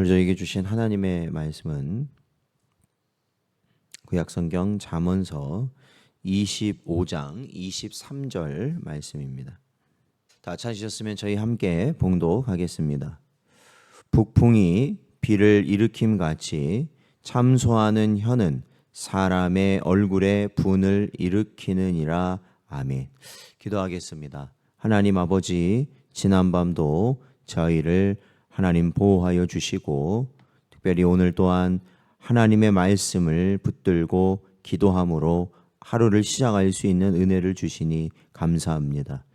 오늘 저에게 주신 하나님의 말씀은 구약성경 잠언서 25장 23절 말씀입니다. 다 찾으셨으면 저희 함께 봉독하겠습니다. 북풍이 비를 일으킴 같이 참소하는 혀는 사람의 얼굴에 분을 일으키느니라. 아멘. 기도하겠습니다. 하나님 아버지, 지난밤도 저희를 하나님 보호하여 주시고 특별히 오늘 또한 하나님의 말씀을 붙들고 기도함으로 하루를 시작할 수 있는 은혜를 주시니 감사합니다.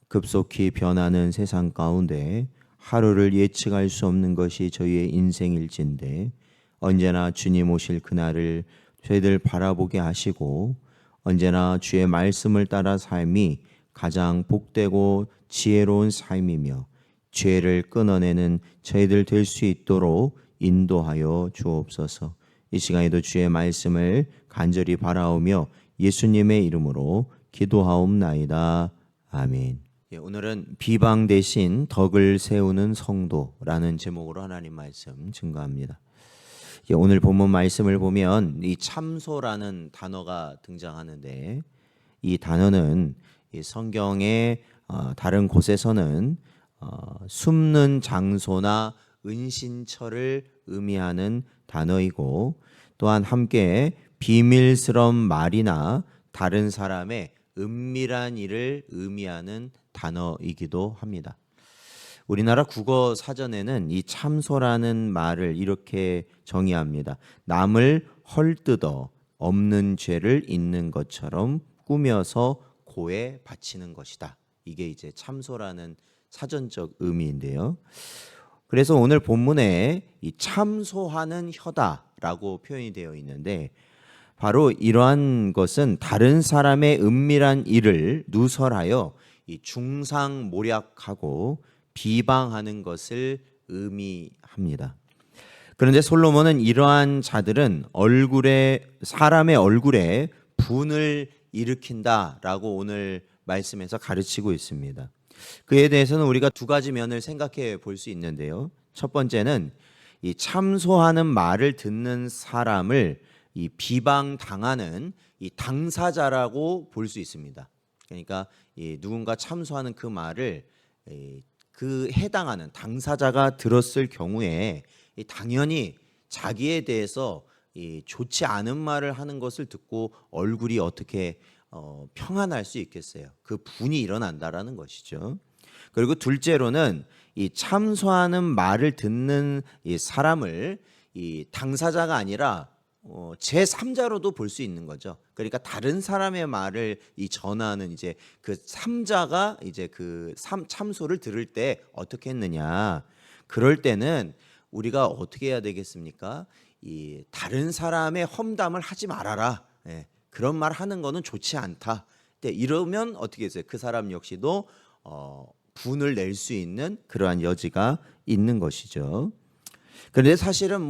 급속히 변하는 세상 가운데 하루를 예측할 수 없는 것이 저희의 인생일진데 언제나 주님 오실 그날을 저희들 바라보게 하시고 언제나 주의 말씀을 따라 삶이 가장 복되고 지혜로운 삶이며 죄를 끊어내는 저희들 될 수 있도록 인도하여 주옵소서. 이 시간에도 주의 말씀을 간절히 바라오며 예수님의 이름으로 기도하옵나이다. 아멘. 오늘은 비방 대신 덕을 세우는 성도라는 제목으로 하나님 말씀 증거합니다. 오늘 본문 말씀을 보면 이 참소라는 단어가 등장하는데 이 단어는 성경의 다른 곳에서는 숨는 장소나 은신처를 의미하는 단어이고 또한 함께 비밀스러운 말이나 다른 사람의 은밀한 일을 의미하는 단어이기도 합니다. 우리나라 국어 사전에는 이 참소라는 말을 이렇게 정의합니다. 남을 헐뜯어 없는 죄를 있는 것처럼 꾸며서 고에 바치는 것이다. 이게 이제 참소라는 사전적 의미인데요. 그래서 오늘 본문에 이 참소하는 혀다라고 표현이 되어 있는데 바로 이러한 것은 다른 사람의 은밀한 일을 누설하여 이 중상모략하고 비방하는 것을 의미합니다. 그런데 솔로몬은 이러한 자들은 사람의 얼굴에 분을 일으킨다라고 오늘 말씀에서 가르치고 있습니다. 그에 대해서는 우리가 두 가지 면을 생각해 볼 수 있는데요. 첫 번째는 이 참소하는 말을 듣는 사람을 이 비방당하는 이 당사자라고 볼 수 있습니다. 그러니까 이 누군가 참소하는 그 말을 그 해당하는 당사자가 들었을 경우에 당연히 자기에 대해서 좋지 않은 말을 하는 것을 듣고 얼굴이 어떻게 평안할 수 있겠어요. 그 분이 일어난다라는 것이죠. 그리고 둘째로는 이 참소하는 말을 듣는 이 사람을 이 당사자가 아니라 제3자로도 볼 수 있는 거죠. 그러니까 다른 사람의 말을 전하는 이제 그 3자가 이제 그 참소를 들을 때 어떻게 했느냐. 그럴 때는 우리가 어떻게 해야 되겠습니까? 이 다른 사람의 험담을 하지 말아라. 그런 말 하는 거는 좋지 않다. 이러면 어떻게 했어요? 그 사람 역시도 분을 낼 수 있는 그러한 여지가 있는 것이죠. 그런데 사실은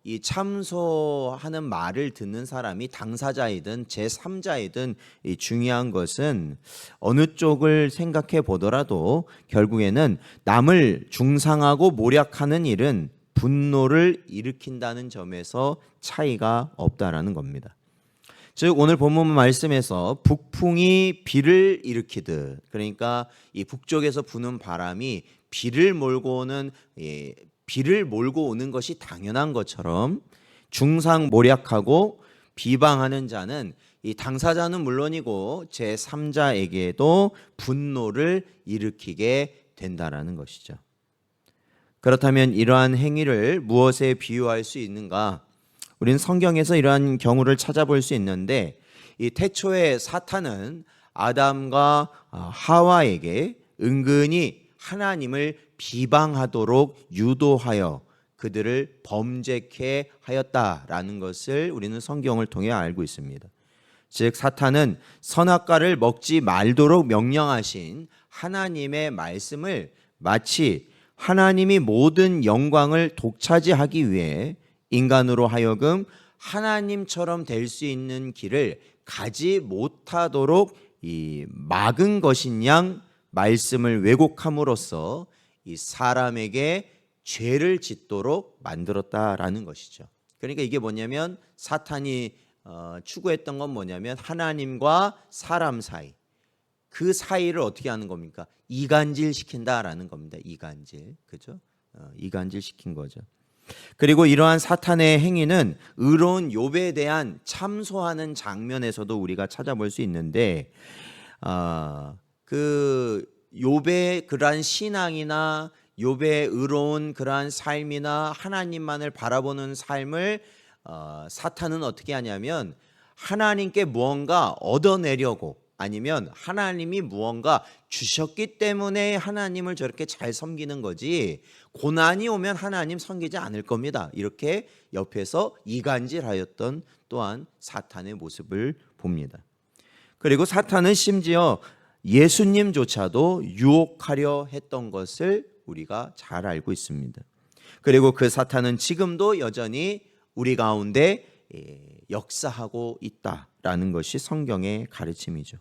이 참소하는 말을 듣는 사람이 당사자이든 제3자이든 중요한 것은 어느 쪽을 생각해 보더라도 결국에는 남을 중상하고 모략하는 일은 분노를 일으킨다는 점에서 차이가 없다라는 겁니다. 즉 오늘 본문 말씀에서 북풍이 비를 일으키듯, 그러니까 이 북쪽에서 부는 바람이 비를 몰고 오는 것이 당연한 것처럼 중상모략하고 비방하는 자는 이 당사자는 물론이고 제3자에게도 분노를 일으키게 된다라는 것이죠. 그렇다면 이러한 행위를 무엇에 비유할 수 있는가? 우리는 성경에서 이러한 경우를 찾아볼 수 있는데 이 태초에 사탄은 아담과 하와에게 은근히 하나님을 비방하도록 유도하여 그들을 범죄케 하였다라는 것을 우리는 성경을 통해 알고 있습니다. 즉 사탄은 선악과를 먹지 말도록 명령하신 하나님의 말씀을 마치 하나님이 모든 영광을 독차지하기 위해 인간으로 하여금 하나님처럼 될 수 있는 길을 가지 못하도록 막은 것인 양 말씀을 왜곡함으로써 이 사람에게 죄를 짓도록 만들었다라는 것이죠. 그러니까 이게 뭐냐면 사탄이 추구했던 건 뭐냐면 하나님과 사람 사이, 그 사이를 어떻게 하는 겁니까? 이간질 시킨다라는 겁니다. 이간질, 그죠? 이간질 시킨 거죠. 그리고 이러한 사탄의 행위는 의로운 욥에 대한 참소하는 장면에서도 우리가 찾아볼 수 있는데, 그 욥의 그러한 신앙이나 욥의 의로운 그러한 삶이나 하나님만을 바라보는 삶을 사탄은 어떻게 하냐면 하나님께 무언가 얻어내려고, 아니면 하나님이 무언가 주셨기 때문에 하나님을 저렇게 잘 섬기는 거지, 고난이 오면 하나님 섬기지 않을 겁니다, 이렇게 옆에서 이간질하였던 또한 사탄의 모습을 봅니다. 그리고 사탄은 심지어 예수님조차도 유혹하려 했던 것을 우리가 잘 알고 있습니다. 그리고 그 사탄은 지금도 여전히 우리 가운데 역사하고 있다라는 것이 성경의 가르침이죠.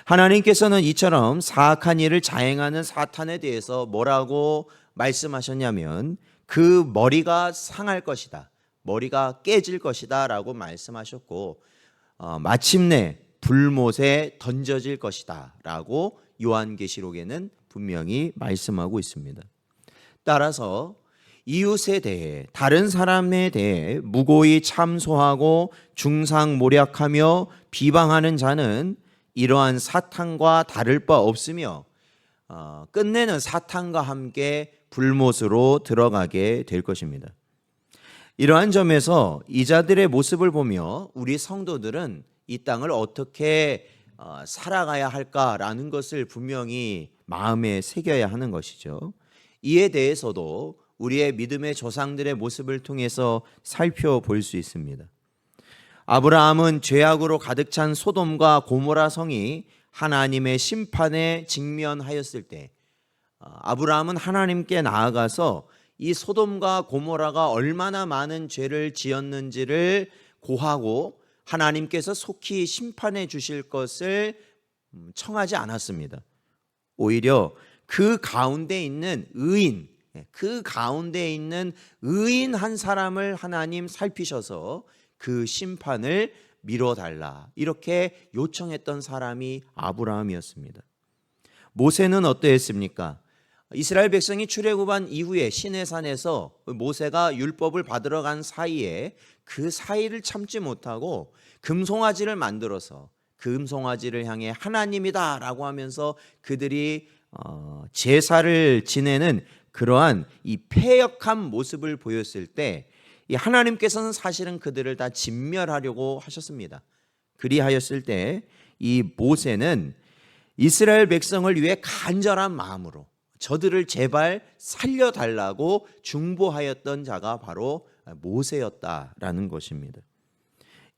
하나님께서는 이처럼 사악한 일을 자행하는 사탄에 대해서 뭐라고 말씀하셨냐면 그 머리가 상할 것이다, 머리가 깨질 것이다 라고 말씀하셨고, 마침내 불못에 던져질 것이다 라고 요한계시록에는 분명히 말씀하고 있습니다. 따라서 이웃에 대해, 다른 사람에 대해 무고히 참소하고 중상모략하며 비방하는 자는 이러한 사탄과 다를 바 없으며 끝내는 사탄과 함께 불못으로 들어가게 될 것입니다. 이러한 점에서 이 자들의 모습을 보며 우리 성도들은 이 땅을 어떻게 살아가야 할까라는 것을 분명히 마음에 새겨야 하는 것이죠. 이에 대해서도 우리의 믿음의 조상들의 모습을 통해서 살펴볼 수 있습니다. 아브라함은 죄악으로 가득 찬 소돔과 고모라 성이 하나님의 심판에 직면하였을 때 아브라함은 하나님께 나아가서 이 소돔과 고모라가 얼마나 많은 죄를 지었는지를 고하고 하나님께서 속히 심판해 주실 것을 청하지 않았습니다. 오히려 그 가운데 있는 의인, 한 사람을 하나님 살피셔서 그 심판을 미뤄달라, 이렇게 요청했던 사람이 아브라함이었습니다. 모세는 어떠했습니까? 이스라엘 백성이 출애굽한 이후에 시내산에서 모세가 율법을 받으러 간 사이에 그 사이를 참지 못하고 금송아지를 만들어서 금송아지를 향해 하나님이다 라고 하면서 그들이 제사를 지내는 그러한 이 패역한 모습을 보였을 때 이 하나님께서는 사실은 그들을 다 진멸하려고 하셨습니다. 그리하였을 때 이 모세는 이스라엘 백성을 위해 간절한 마음으로 저들을 제발 살려달라고 중보하였던 자가 바로 모세였다라는 것입니다.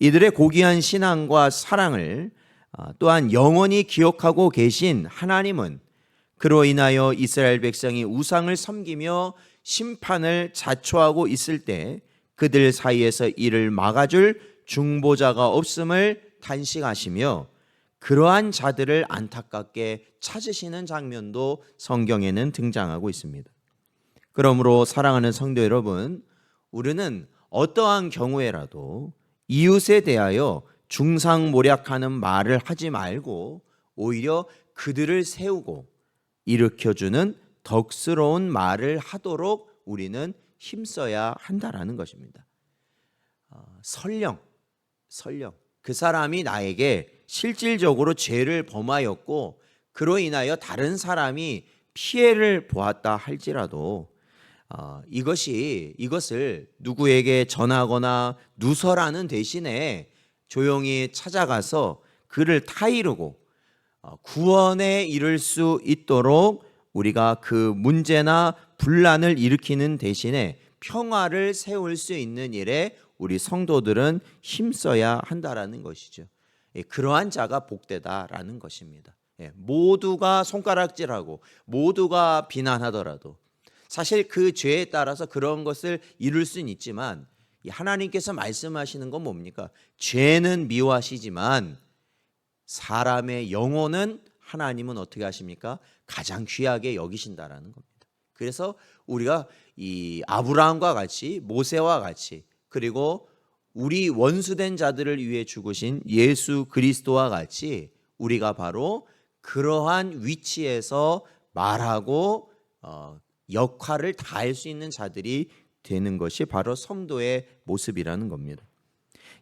이들의 고귀한 신앙과 사랑을 또한 영원히 기억하고 계신 하나님은 그로 인하여 이스라엘 백성이 우상을 섬기며 심판을 자초하고 있을 때 그들 사이에서 이를 막아줄 중보자가 없음을 탄식하시며 그러한 자들을 안타깝게 찾으시는 장면도 성경에는 등장하고 있습니다. 그러므로 사랑하는 성도 여러분, 우리는 어떠한 경우에라도 이웃에 대하여 중상모략하는 말을 하지 말고 오히려 그들을 세우고 일으켜주는 덕스러운 말을 하도록 우리는 힘써야 한다라는 것입니다. 설령 그 사람이 나에게 실질적으로 죄를 범하였고 그로 인하여 다른 사람이 피해를 보았다 할지라도 이것을 누구에게 전하거나 누설하는 대신에 조용히 찾아가서 그를 타이르고 구원에 이를 수 있도록 우리가 그 문제나 분란을 일으키는 대신에 평화를 세울 수 있는 일에 우리 성도들은 힘써야 한다라는 것이죠. 그러한 자가 복되다라는 것입니다. 모두가 손가락질하고 모두가 비난하더라도 사실 그 죄에 따라서 그런 것을 이룰 수는 있지만 하나님께서 말씀하시는 건 뭡니까? 죄는 미워하시지만 사람의 영혼은 하나님은 어떻게 하십니까? 가장 귀하게 여기신다라는 겁니다. 그래서 우리가 이 아브라함과 같이 모세와 같이 그리고 우리 원수된 자들을 위해 죽으신 예수 그리스도와 같이 우리가 바로 그러한 위치에서 말하고 역할을 다할 수 있는 자들이 되는 것이 바로 성도의 모습이라는 겁니다.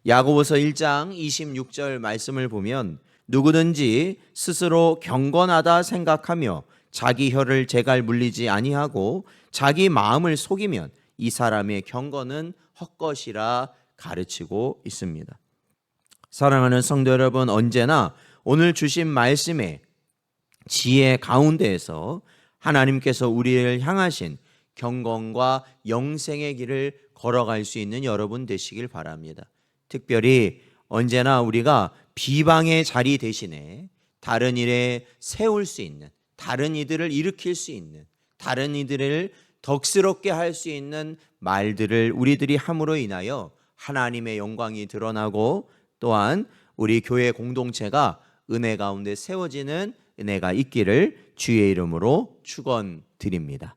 야고보서 1장 26절 말씀을 보면 누구든지 스스로 경건하다 생각하며 자기 혀를 제갈 물리지 아니하고 자기 마음을 속이면 이 사람의 경건은 헛것이라 가르치고 있습니다. 사랑하는 성도 여러분, 언제나 오늘 주신 말씀의 지혜 가운데에서 하나님께서 우리를 향하신 경건과 영생의 길을 걸어갈 수 있는 여러분 되시길 바랍니다. 특별히 언제나 우리가 비방의 자리 대신에 다른 일에 세울 수 있는, 다른 이들을 일으킬 수 있는, 다른 이들을 덕스럽게 할 수 있는 말들을 우리들이 함으로 인하여 하나님의 영광이 드러나고 또한 우리 교회 공동체가 은혜 가운데 세워지는 은혜가 있기를 주의 이름으로 축원드립니다.